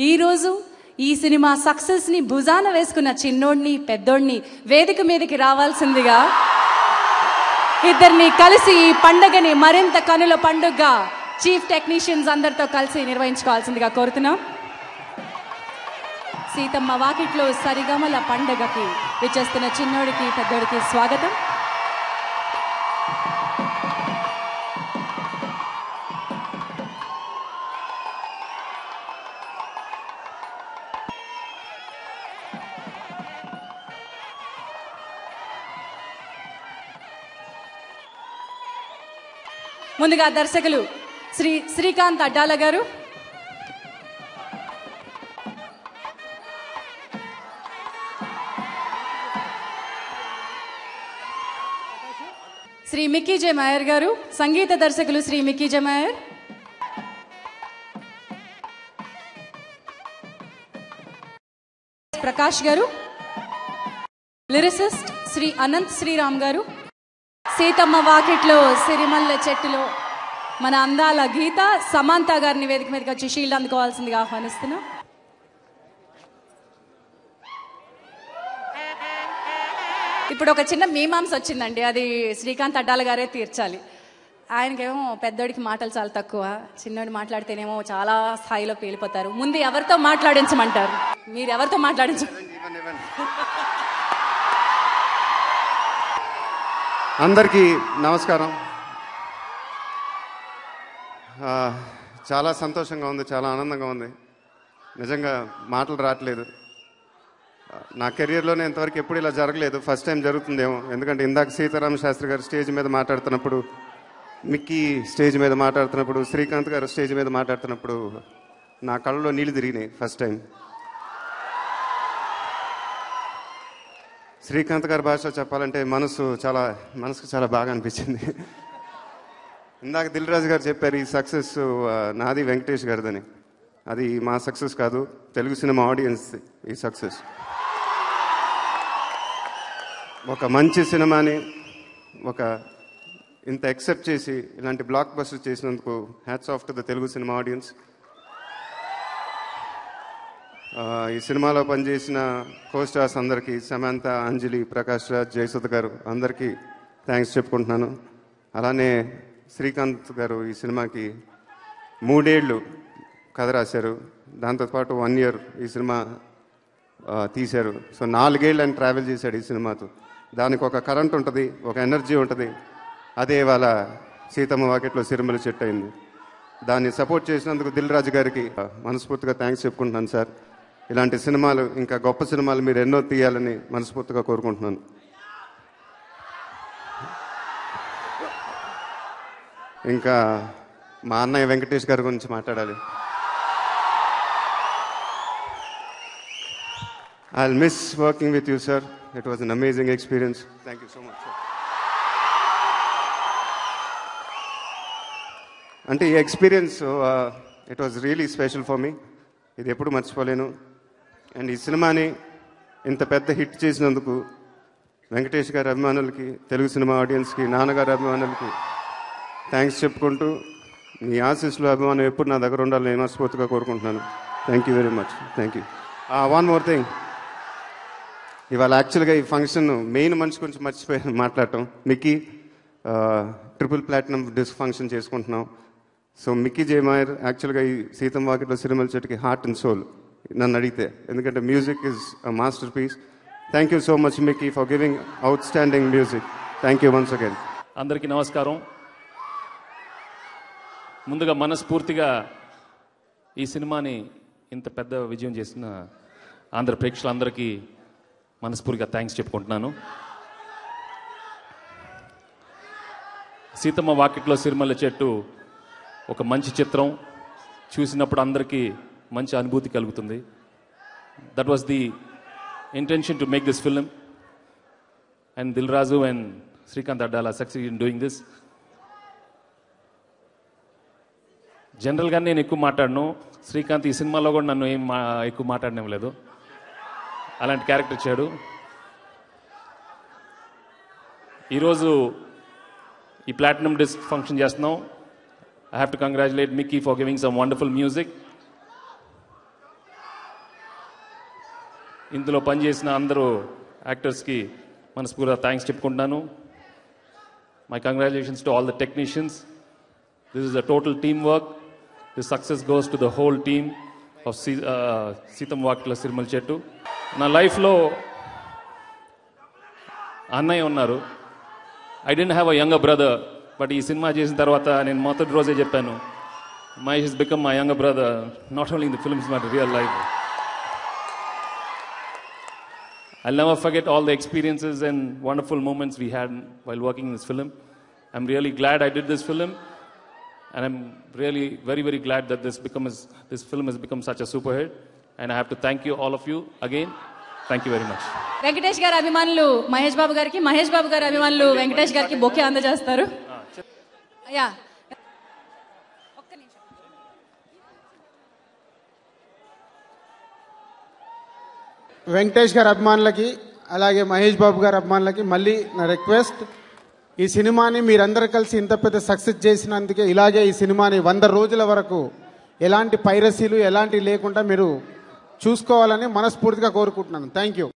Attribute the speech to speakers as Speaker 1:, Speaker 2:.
Speaker 1: ఈరోజు ఈ సినిమా సక్సెస్ని భుజాన వేసుకున్న చిన్నోడిని పెద్దోడిని వేదిక మీదకి రావాల్సిందిగా ఇద్దరిని కలిసి ఈ పండుగని మరింత కనుల పండుగగా చీఫ్ టెక్నీషియన్స్ అందరితో కలిసి నిర్వహించుకోవాల్సిందిగా కోరుతున్నాం. సీతమ్మ వాకిట్లో సరిగమల పండుగకి విచ్చేస్తున్న చిన్నోడికి పెద్దోడికి స్వాగతం. ముందుగా దర్శకులు శ్రీ శ్రీకాంత్ అడ్డాల గారు, శ్రీ మిక్కీ జే మాయర్ గారు, సంగీత దర్శకులు శ్రీ మిక్కీ జే మాయర్, ప్రకాష్ గారు, లిరిసిస్ట్ శ్రీ అనంత్ శ్రీరామ్ గారు, సీతమ్మ వాకిట్లో సిరిమల్ల చెట్టులో మన అందాల గీత సమంత గారిని వేదిక మీదకి వచ్చి షీల్డ్ అందుకోవాల్సిందిగా ఆహ్వానిస్తున్నాం. ఇప్పుడు ఒక చిన్న మీమాంస వచ్చిందండి, అది శ్రీకాంత్ అడ్డాల గారే తీర్చాలి. ఆయనకేమో పెద్దోడికి మాటలు చాలా తక్కువ, చిన్నోడి మాట్లాడితేనేమో చాలా స్థాయిలో పేలిపోతారు. ముందు ఎవరితో మాట్లాడించమంటారు? మీరు ఎవరితో
Speaker 2: అందరికీ నమస్కారం. చాలా సంతోషంగా ఉంది, చాలా ఆనందంగా ఉంది. నిజంగా మాటలు రావట్లేదు. నా కెరియర్లోనే ఇంతవరకు ఎప్పుడు ఇలా జరగలేదు, ఫస్ట్ టైం జరుగుతుందేమో. ఎందుకంటే ఇందాక సీతారామ శాస్త్రి గారు స్టేజ్ మీద మాట్లాడుతున్నప్పుడు, మిక్కీ స్టేజ్ మీద మాట్లాడుతున్నప్పుడు, శ్రీకాంత్ గారు స్టేజ్ మీద మాట్లాడుతున్నప్పుడు నా కళ్ళలో నీళ్లు తిరిగినాయి ఫస్ట్ టైం. శ్రీకాంత్ గారి భాషలో చెప్పాలంటే మనసుకు చాలా బాగా అనిపించింది. ఇందాక దిల్ రాజు గారు చెప్పారు ఈ సక్సెస్ నాది వెంకటేష్ గారిదని. అది మా సక్సెస్ కాదు, తెలుగు సినిమా ఆడియన్స్ ఈ సక్సెస్. ఒక మంచి సినిమాని ఇంత యాక్సెప్ట్ చేసి ఇలాంటి బ్లాక్ బస్టర్ చేసినందుకు hats off to the Telugu cinema audience. ఈ సినిమాలో పనిచేసిన కోస్టార్స్ అందరికీ, సమంత, అంజలి, ప్రకాష్ రాజ్, జయసుధ గారు అందరికీ థ్యాంక్స్ చెప్పుకుంటున్నాను. అలానే శ్రీకాంత్ గారు ఈ సినిమాకి 3 ఏళ్ళు కథ రాశారు, దాంతోపాటు 1 year ఈ సినిమా తీశారు. సో 4 ఏళ్ళు ఆయన ట్రావెల్ చేశాడు ఈ సినిమాతో. దానికి ఒక కరెంట్ ఉంటుంది, ఒక ఎనర్జీ ఉంటుంది. అదే వాళ్ళ సీతమ్మ వాకిట్లో సిరిమల చెట్టు అయింది. దాన్ని సపోర్ట్ చేసినందుకు దిల్ రాజు గారికి మనస్ఫూర్తిగా థ్యాంక్స్ చెప్పుకుంటున్నాను సార్. ఇలాంటి సినిమాలు, ఇంకా గొప్ప సినిమాలు మీరు ఎన్నో తీయాలని మనస్ఫూర్తిగా కోరుకుంటున్నాను. ఇంకా మా అన్నయ్య వెంకటేష్ గారి గురించి మాట్లాడాలి. I'll miss working with you, sir. It was an amazing experience. Thank you so much, sir. అంటే ఈ experience it was really special for me. ఇది ఎప్పుడు మర్చిపోలేను. అండ్ ఈ సినిమాని ఇంత పెద్ద హిట్ చేసినందుకు వెంకటేష్ గారి అభిమానులకి, తెలుగు సినిమా ఆడియన్స్కి, నాన్నగారి అభిమానులకి థ్యాంక్స్ చెప్పుకుంటూ, మీ ఆశీస్సులు, అభిమానం ఎప్పుడు నా దగ్గర ఉండాలని మనస్ఫూర్తిగా కోరుకుంటున్నాను. Thank you very much. Thank you. One more thing, ఇవాళ యాక్చువల్గా ఈ ఫంక్షన్ మెయిన్ మనిషి గురించి మర్చిపోయాను మాట్లాడటం. Mickey triple platinum disc function చేసుకుంటున్నాం. సో మిక్కీ జే మాయర్ యాక్చువల్గా ఈ సీతమ్మ వాకిట్లో సిరిమల చెట్టుకి హార్ట్ అండ్ సోల్ నన్ను అడిగితే, ఎందుకంటే music is a masterpiece. Thank you so much Mickey for giving outstanding music. Thank you once again.
Speaker 3: అందరికీ నమస్కారం. ముందుగా మనస్ఫూర్తిగా ఈ సినిమాని ఇంత పెద్ద విజయం చేసిన ఆంధ్ర ప్రేక్షకులందరికీ మనస్ఫూర్తిగా థ్యాంక్స్ చెప్పుకుంటున్నాను. సీతమ్మ వాకిట్లో సిరిమల్ల చెట్టు ఒక మంచి చిత్రం, చూసినప్పుడు అందరికీ మంచి అనుభూతి కలుగుతుంది. That was the intention to make this film, and Dil Raju and Srikanth Addala succeed in doing this. జనరల్గా నేను ఎక్కువ మాట్లాడను, శ్రీకాంత్ ఈ సినిమాలో కూడా నన్ను ఎక్కువ మాట్లాడడం లేదు, అలాంటి క్యారెక్టర్ ఇచ్చాడు. ఈరోజు ఈ ప్లాటినం డిస్క్ ఫంక్షన్ చేస్తున్నాం. I have to congratulate Mickey for giving some wonderful music. ఇందులో పనిచేసిన అందరూ యాక్టర్స్కి మనస్ఫూర్తిగా థ్యాంక్స్ చెప్పుకుంటున్నాను. My congratulations to all the technicians. This is a total team work. The success goes to the whole team of Seethamma Vakitlo Sirimalle Chettu. నా లైఫ్లో అన్నయ్య ఉన్నారు. I didn't have a younger brother, but ఈ సినిమా చేసిన తర్వాత నేను మొదటి రోజే చెప్పాను, Mahesh has become my younger brother, not only in the films but real life. I'll never forget all the experiences and wonderful moments we had while working in this film. I'm really glad I did this film, and I'm really very, very glad that this film has become such a super hit. And I have to thank you, all of you, again. Thank you very much.
Speaker 1: Venkatesh గారి అభిమానులు మహేష్ బాబు గారికి, మహేష్ బాబు గారి అభిమానులు వెంకటేష్ గారికి bouquet అందజేస్తారు. Yeah,
Speaker 4: Venkatesh గారి అభిమానులకి అలాగే మహేష్ బాబు గారి అభిమానులకి మళ్ళీ నా రిక్వెస్ట్, ఈ సినిమాని మీరందరూ కలిసి ఇంత పెద్ద సక్సెస్ చేసినందుకే ఇలాగే ఈ సినిమాని 100 రోజుల వరకు ఎలాంటి పైరసీలు ఎలాంటి లేకుండా మీరు చూసుకోవాలని మనస్ఫూర్తిగా కోరుకుంటున్నాను. Thank you.